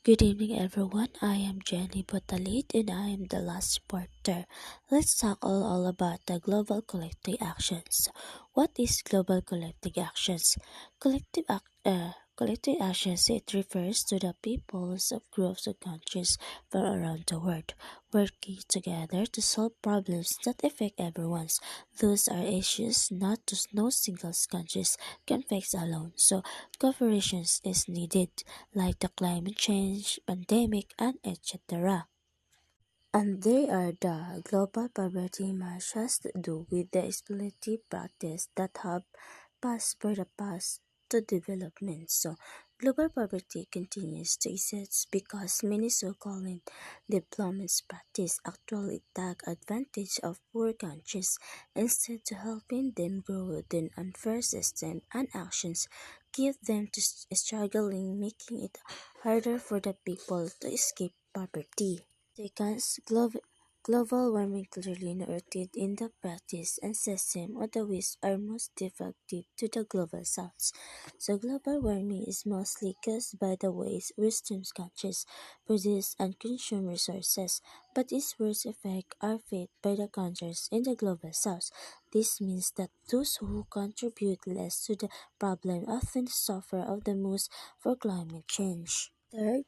Good evening, everyone. I am Jenny Botalit and I am the last reporter. Let's talk all about the global collective actions. What is global collective actions? Collective actions, it refers to the peoples of groups of countries from around the world working together to solve problems that affect everyone. Those are issues not to no single countries can fix alone. So cooperation is needed like the climate change, pandemic, and etc. And they are the global poverty march has to do with the exploitative practice that have passed for the past to development. So global poverty continues to exist because many so-called development practice actually take advantage of poor countries instead of helping them grow. Then unfair system and actions give them to struggling, making it harder for the people to escape poverty. Second, global warming clearly rooted in the practice and system of the which are most defective to the global south. So global warming is mostly caused by the ways Western countries produce and consume resources, but its worst effects are felt by the countries in the global south. This means that those who contribute less to the problem often suffer of the most for climate change. Third,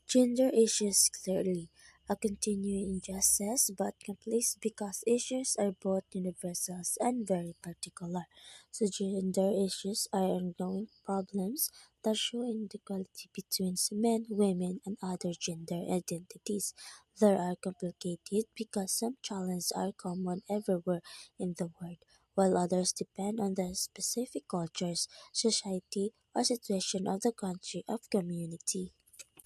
gender issues clearly a continuing injustice but complex because issues are both universal and very particular. So gender issues are ongoing problems that show inequality between men, women, and other gender identities. They are complicated because some challenges are common everywhere in the world, while others depend on the specific cultures, society, or situation of the country of community.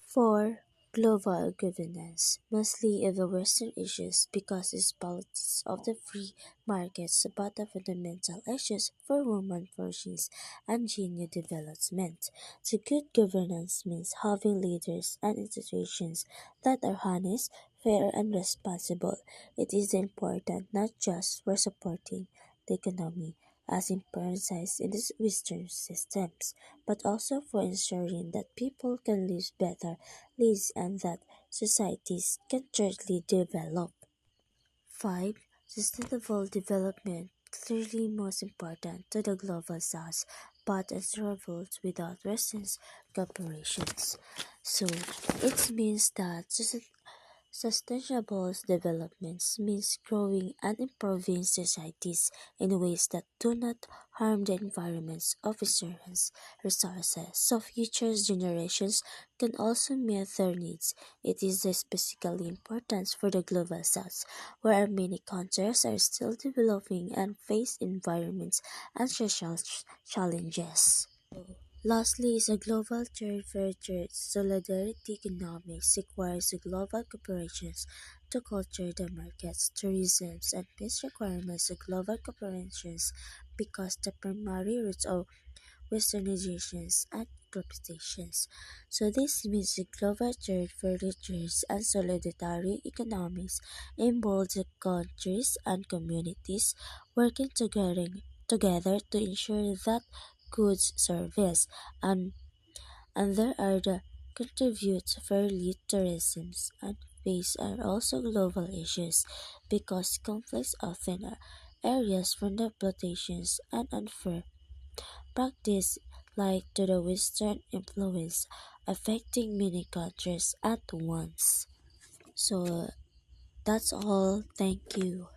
4. Global governance, mostly of the Western issues because its politics of the free markets but the fundamental issues for human fortunes and genuine development. So good governance means having leaders and institutions that are honest, fair, and responsible. It is important not just for supporting the economy as emphasized in the Western systems, but also for ensuring that people can live better lives and that societies can truly develop. 5. Sustainable development clearly most important to the global south, but as revolves without Western corporations. So it means that sustainable development means growing and improving societies in ways that do not harm the environments of resources, so future generations can also meet their needs. It is especially important for the global south, where many countries are still developing and face environments and social challenges. Lastly is a global trade fair trade. Solidarity economics requires global corporations to culture the markets, tourism, and peace requirements of global corporations because the primary roots of westernizations and globalizations. So this means the global trade for trades and solidarity economics involves the countries and communities working together to ensure that goods, service, and there are the contributes fairly tourism and peace are also global issues because conflicts often are areas from the exploitations and unfair practice like to the Western influence affecting many countries at once. So that's all. Thank you.